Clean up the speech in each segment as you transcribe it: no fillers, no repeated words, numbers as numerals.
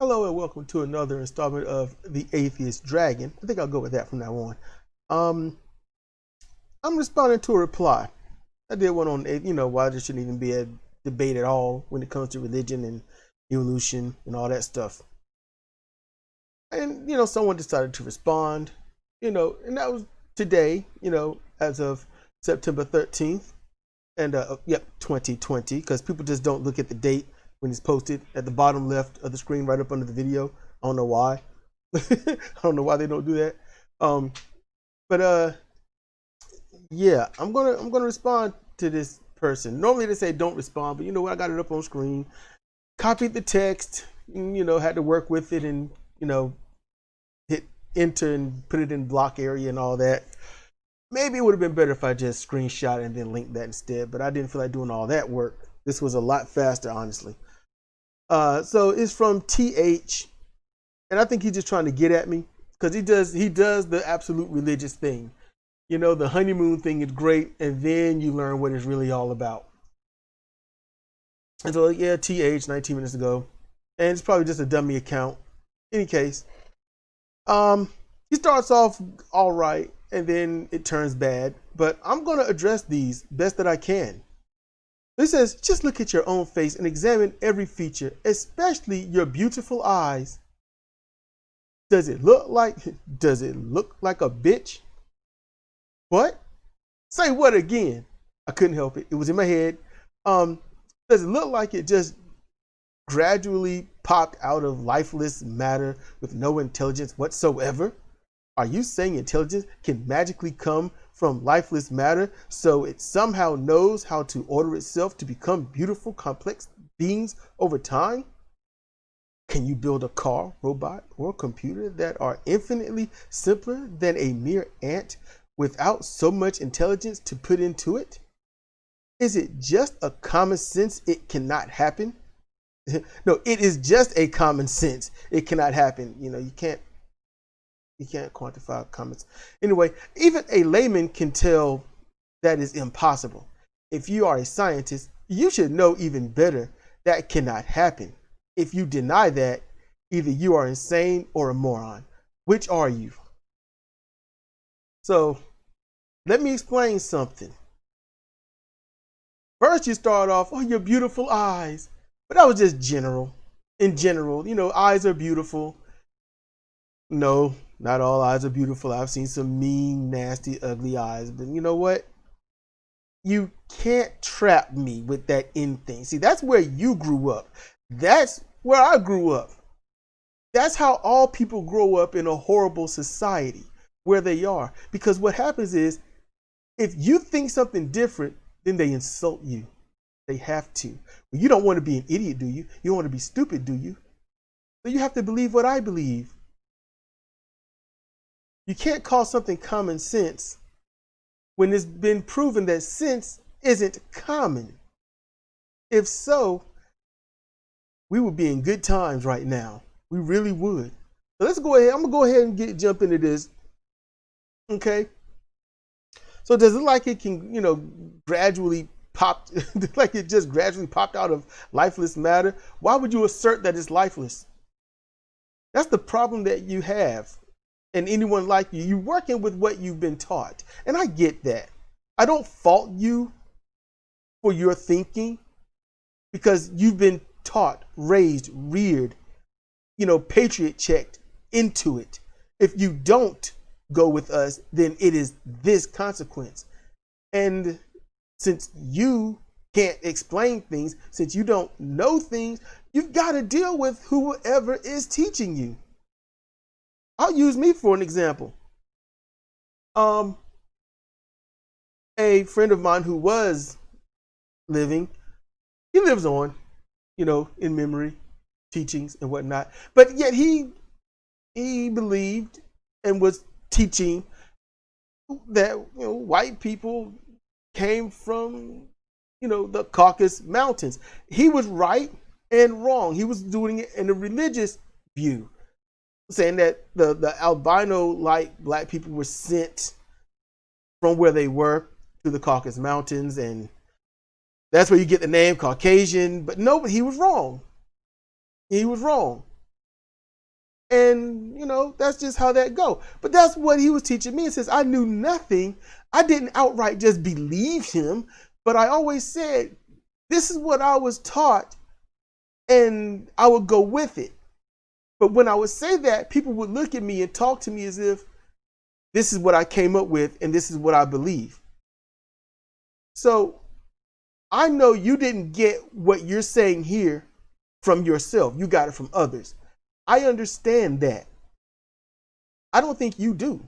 Hello and welcome to another installment of the Atheist Dragon. I think I'll go with that from now on. Um, I'm responding to a reply. I did one on, why there shouldn't even be a debate at all when it comes to religion and evolution and all that stuff. And, someone decided to respond, and that was today, as of September 13th. And, 2020, because people just don't look at the date when it's posted at the bottom left of the screen right up under the video. I don't know why. I don't know why they don't do that. But yeah, I'm gonna respond to this person. Normally they say don't respond, but you know what? I got it up on screen. Copied the text, had to work with it and hit enter and put it in block area and all that. Maybe it would have been better if I just screenshot and then linked that instead, but I didn't feel like doing all that work. This was a lot faster, honestly. So it's from TH, and I think he's just trying to get at me because he does the absolute religious thing. The honeymoon thing is great, and then you learn what it's really all about. And so, yeah, TH 19 minutes ago, and it's probably just a dummy account. Any case, he starts off all right, and then it turns bad. But I'm going to address these best that I can. It says, just look at your own face and examine every feature, especially your beautiful eyes. Does it look like a bitch? What? Say what again? I couldn't help it. It was in my head. Does it look like it just gradually popped out of lifeless matter with no intelligence whatsoever? Are you saying intelligence can magically come from lifeless matter so it somehow knows how to order itself to become beautiful, complex beings over time? Can you build a car, robot, or computer that are infinitely simpler than a mere ant without so much intelligence to put into it? Is it just a common sense it cannot happen? No, it is just a common sense it cannot happen. You can't quantify comments. Anyway, even a layman can tell that is impossible. If you are a scientist, you should know even better that cannot happen. If you deny that, either you are insane or a moron. Which are you? So, let me explain something. First, you start off, oh, your beautiful eyes. But that was just general. In general, eyes are beautiful. No, not all eyes are beautiful. I've seen some mean, nasty, ugly eyes. But you know what? You can't trap me with that end thing. See, that's where you grew up. That's where I grew up. That's how all people grow up in a horrible society where they are. Because what happens is, if you think something different, then they insult you. They have to. Well, you don't want to be an idiot, do you? You don't want to be stupid, do you? So you have to believe what I believe. You can't call something common sense when it's been proven that sense isn't common. If so, we would be in good times right now. We really would. So let's go ahead. I'm going to go ahead and jump into this. Okay. So does it look like it can, gradually pop, like it just gradually popped out of lifeless matter? Why would you assert that it's lifeless? That's the problem that you have. And anyone like you, you're working with what you've been taught. And I get that. I don't fault you for your thinking because you've been taught, raised, reared, patriot checked into it. If you don't go with us, then it is this consequence. And since you can't explain things, since you don't know things, you've got to deal with whoever is teaching you. I'll use me for an example. A friend of mine who was living, he lives on, in memory, teachings and whatnot. But yet he believed and was teaching that white people came from the Caucasus Mountains. He was right and wrong. He was doing it in a religious view, saying that the albino like black people were sent from where they were to the Caucasus Mountains, and that's where you get the name Caucasian. But no, he was wrong. He was wrong. And, that's just how that go. But that's what he was teaching me. It says, I knew nothing. I didn't outright just believe him, but I always said, this is what I was taught, and I would go with it. But when I would say that, people would look at me and talk to me as if this is what I came up with and this is what I believe. So I know you didn't get what you're saying here from yourself. You got it from others. I understand that. I don't think you do.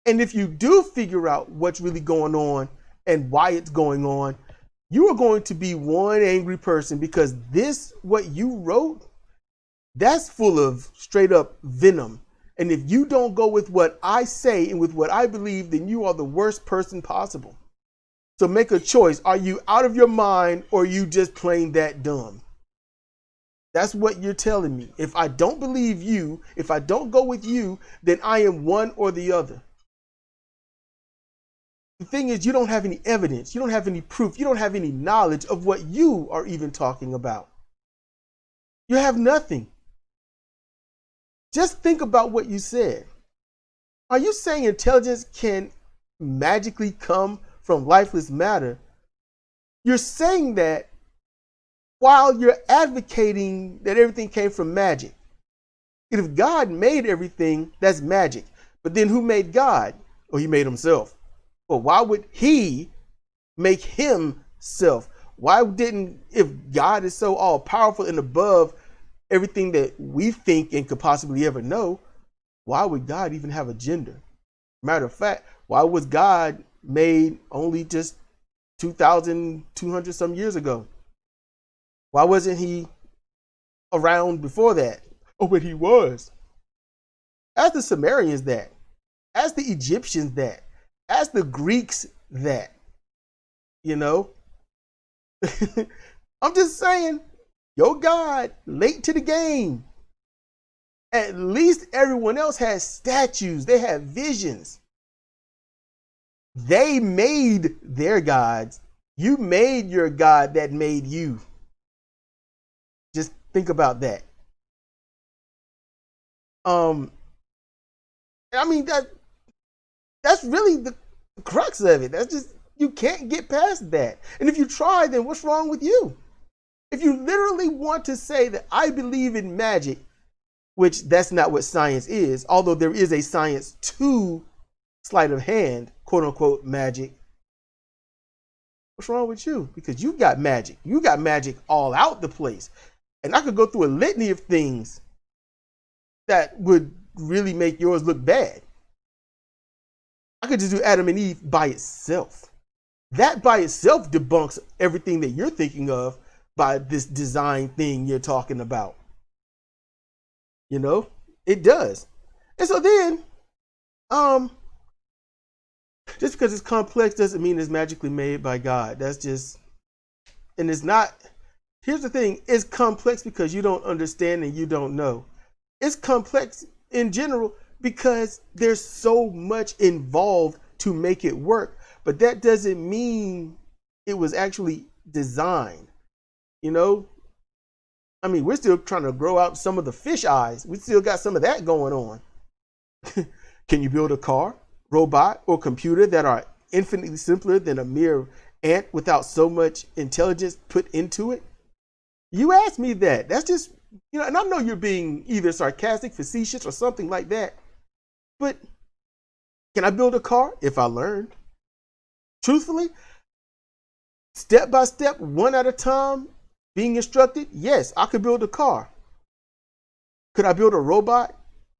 And if you do figure out what's really going on and why it's going on, you are going to be one angry person, because what you wrote, that's full of straight up venom. And if you don't go with what I say and with what I believe, then you are the worst person possible. So make a choice. Are you out of your mind, or are you just plain that dumb? That's what you're telling me. If I don't believe you, if I don't go with you, then I am one or the other. The thing is, you don't have any evidence. You don't have any proof. You don't have any knowledge of what you are even talking about. You have nothing. Just think about what you said. Are you saying intelligence can magically come from lifeless matter? You're saying that while you're advocating that everything came from magic. If God made everything, that's magic. But then who made God? Well, he made himself. Well, why would he make himself? Why didn't, if God is so all powerful and above everything that we think and could possibly ever know, why would God even have a gender? Matter of fact, why was God made only just 2,200 some years ago? Why wasn't he around before that? Oh, but he was. Ask the Sumerians that. Ask the Egyptians that. Ask the Greeks that. I'm just saying, your God, late to the game. At least everyone else has statues. They have visions. They made their gods. You made your God that made you. Just think about that. I mean, that's really the crux of it. That's just, you can't get past that. And if you try, then what's wrong with you? If you literally want to say that I believe in magic, which that's not what science is, although there is a science to sleight of hand, quote unquote, magic. What's wrong with you? Because you got magic. You got magic all out the place. And I could go through a litany of things that would really make yours look bad. I could just do Adam and Eve by itself. That by itself debunks everything that you're thinking of by this design thing you're talking about. It does. And so then, just because it's complex doesn't mean it's magically made by God. That's just, and it's not. Here's the thing, it's complex because you don't understand and you don't know. It's complex in general because there's so much involved to make it work, but that doesn't mean it was actually designed. I mean, we're still trying to grow out some of the fish eyes. We still got some of that going on. Can you build a car, robot, or computer that are infinitely simpler than a mere ant without so much intelligence put into it? You asked me that. That's just, and I know you're being either sarcastic, facetious, or something like that. But can I build a car if I learned? Truthfully, step by step, one at a time, being instructed, yes, I could build a car. Could I build a robot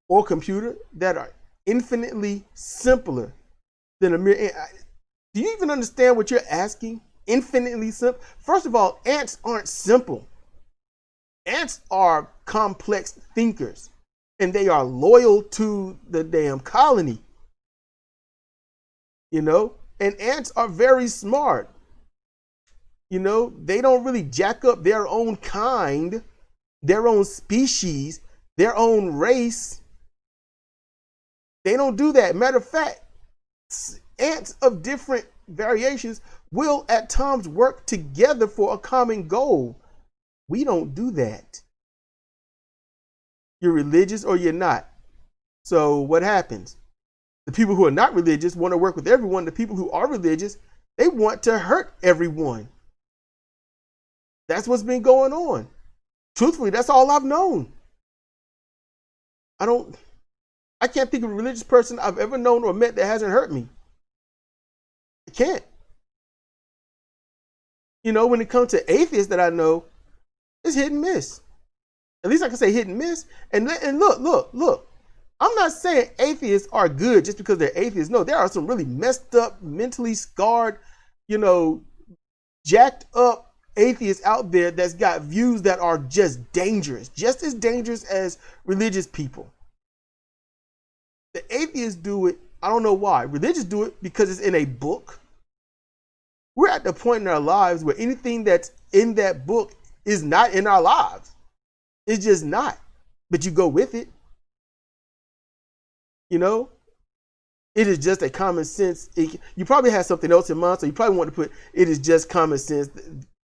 or computer that are infinitely simpler than a mere ant? Do you even understand what you're asking? Infinitely simple? First of all, ants aren't simple. Ants are complex thinkers, and they are loyal to the damn colony. And ants are very smart. They don't really jack up their own kind, their own species, their own race. They don't do that. Matter of fact, ants of different variations will at times work together for a common goal. We don't do that. You're religious or you're not. So what happens? The people who are not religious want to work with everyone. The people who are religious, they want to hurt everyone. That's what's been going on. Truthfully, that's all I've known. I can't think of a religious person I've ever known or met that hasn't hurt me. I can't. When it comes to atheists that I know, it's hit and miss. At least I can say hit and miss. And look. I'm not saying atheists are good just because they're atheists. No, there are some really messed up, mentally scarred, jacked up atheists out there that's got views that are just dangerous, just as dangerous as religious people. The atheists do it, I don't know why. Religious do it because it's in a book. We're at the point in our lives where anything that's in that book is not in our lives. It's just not. But you go with it. It is just a common sense. You probably have something else in mind, so you probably want to put it is just common sense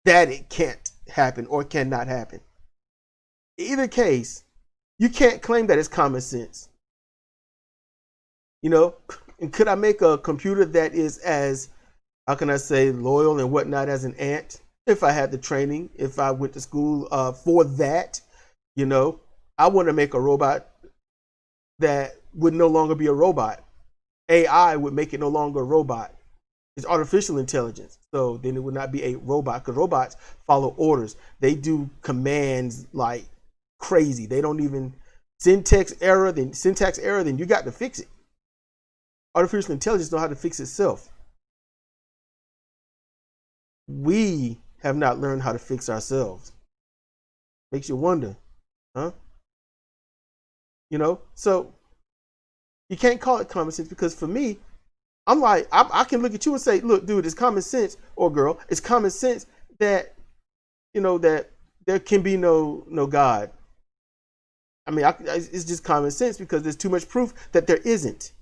that it can't happen or cannot happen. In either case, you can't claim that it's common sense. And could I make a computer that is as, how can I say, loyal and whatnot as an ant? If I had the training, if I went to school for that, I want to make a robot that would no longer be a robot. AI would make it no longer a robot. It's artificial intelligence. So then it would not be a robot, because robots follow orders. They do commands like crazy. They don't even syntax error, then you got to fix it. Artificial intelligence knows how to fix itself. We have not learned how to fix ourselves. Makes you wonder, huh? So you can't call it common sense, because for me, I'm like, I can look at you and say, look, dude, it's common sense, or girl, it's common sense that, that there can be no God. I mean, it's just common sense because there's too much proof that there isn't.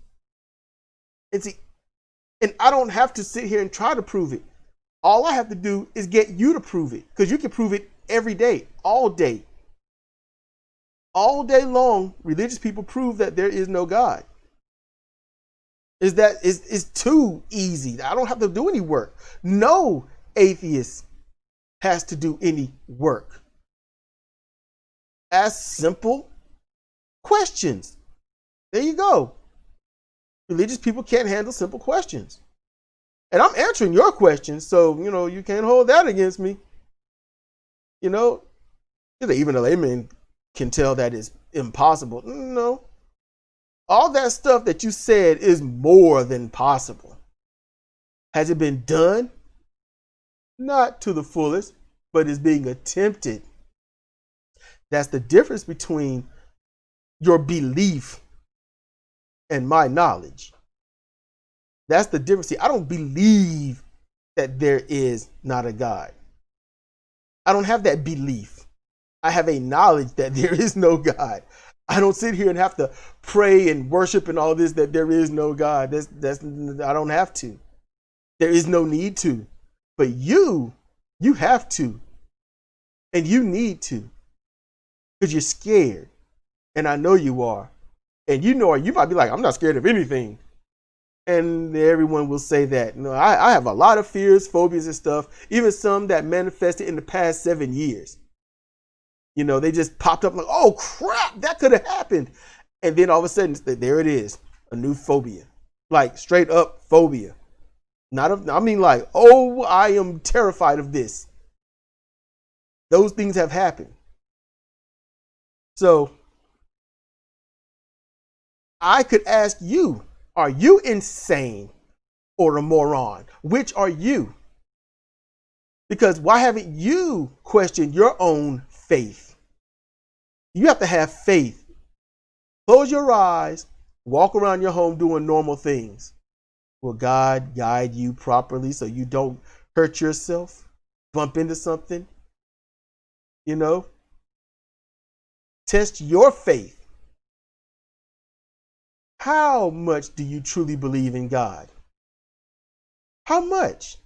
And I don't have to sit here and try to prove it. All I have to do is get you to prove it, because you can prove it every day, all day. All day long, religious people prove that there is no God. It's too easy. I don't have to do any work. No atheist has to do any work. Ask simple questions. There you go. Religious people can't handle simple questions. And I'm answering your questions, so, you can't hold that against me. Even a layman can tell that it's impossible. No. All that stuff that you said is more than possible. Has it been done? Not to the fullest, but it's being attempted. That's the difference between your belief and my knowledge. That's the difference. See, I don't believe that there is not a God. I don't have that belief. I have a knowledge that there is no God. I don't sit here and have to pray and worship and all this that there is no God. I don't have to. There is no need to. But you have to. And you need to. Because you're scared. And I know you are. And you might be like, I'm not scared of anything. And everyone will say that. I have a lot of fears, phobias and stuff. Even some that manifested in the past 7 years. They just popped up like, oh crap, that could have happened. And then all of a sudden, there it is, a new phobia. Like straight up phobia. I am terrified of this. Those things have happened. So I could ask you, are you insane or a moron? Which are you? Because why haven't you questioned your own faith? You have to have faith. Close your eyes, walk around your home doing normal things. Will God guide you properly so you don't hurt yourself, bump into something? Test your faith. How much do you truly believe in God? How much?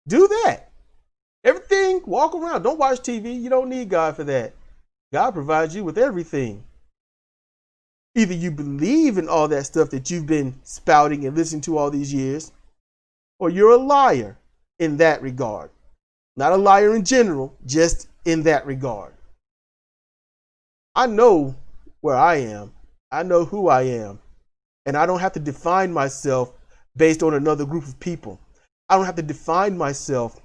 Do that. Everything, walk around. Don't watch TV. You don't need God for that. God provides you with everything. Either you believe in all that stuff that you've been spouting and listening to all these years, or you're a liar in that regard. Not a liar in general, just in that regard. I know where I am. I know who I am. And I don't have to define myself based on another group of people. I don't have to define myself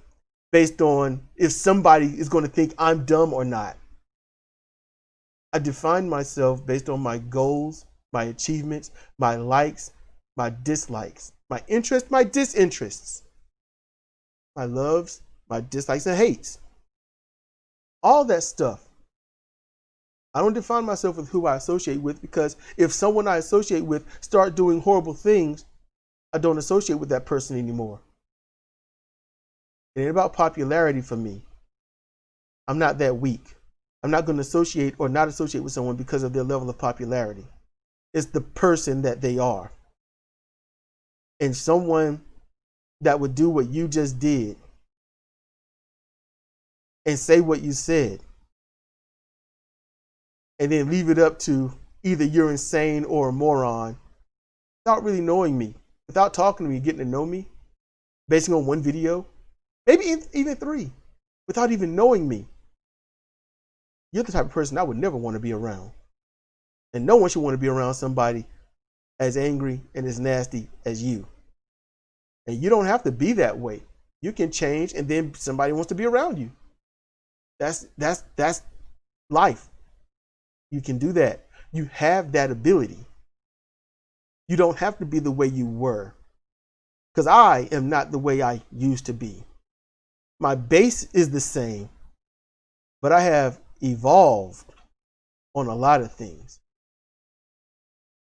based on if somebody is going to think I'm dumb or not. I define myself based on my goals, my achievements, my likes, my dislikes, my interests, my disinterests, my loves, my dislikes and hates. All that stuff. I don't define myself with who I associate with, because if someone I associate with start doing horrible things, I don't associate with that person anymore. It ain't about popularity for me. I'm not that weak. I'm not going to associate or not associate with someone because of their level of popularity. It's the person that they are. And someone that would do what you just did and say what you said and then leave it up to either you're insane or a moron without really knowing me, without talking to me, getting to know me, basing on one video, maybe even 3, without even knowing me. You're the type of person I would never want to be around. And no one should want to be around somebody as angry and as nasty as you. And you don't have to be that way. You can change, and then somebody wants to be around you. That's life. You can do that. You have that ability. You don't have to be the way you were. Because I am not the way I used to be. My base is the same, but I have evolved on a lot of things.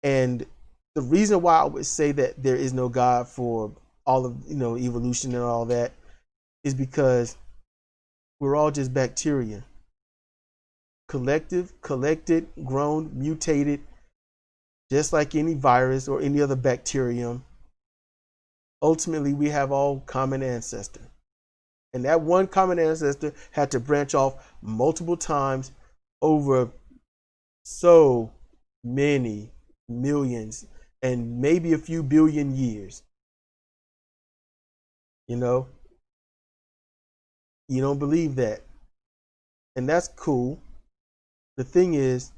And the reason why I would say that there is no God for all of, evolution and all that is because we're all just bacteria. Collected, grown, mutated, just like any virus or any other bacterium. Ultimately, we have all common ancestor. And that one common ancestor had to branch off multiple times over so many millions and maybe a few billion years. You don't believe that. And that's cool. The thing is,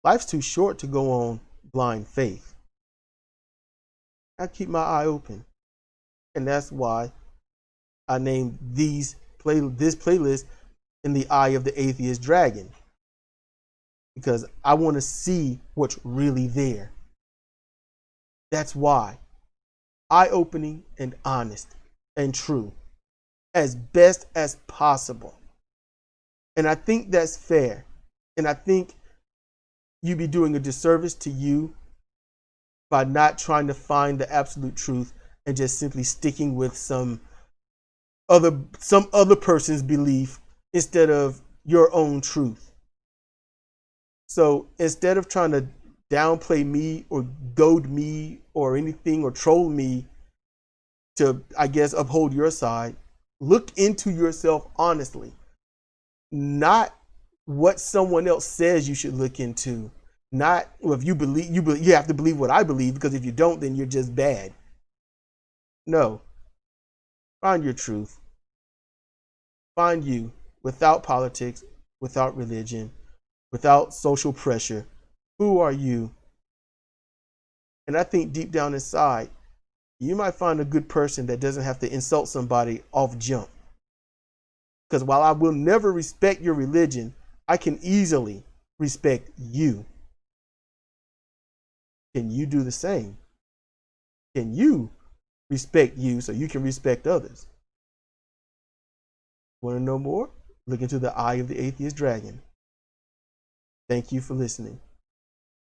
life's too short to go on blind faith. I keep my eye open. And that's why I named this playlist In the Eye of the Atheist Dragon. Because I want to see what's really there. That's why. Eye-opening and honest and true. As best as possible. And I think that's fair. And I think you'd be doing a disservice to you by not trying to find the absolute truth and just simply sticking with some other person's belief instead of your own truth. So instead of trying to downplay me or goad me or anything or troll me to, I guess, uphold your side, look into yourself honestly. Not what someone else says you should look into. Not, well, if you believe, you have to believe what I believe, because if you don't, then you're just bad. No. Find your truth. Find you without politics, without religion, without social pressure. Who are you? And I think deep down inside, you might find a good person that doesn't have to insult somebody off jump. Because while I will never respect your religion, I can easily respect you. Can you do the same? Can you respect you so you can respect others? Want to know more? Look into the Eye of the Atheist Dragon. Thank you for listening.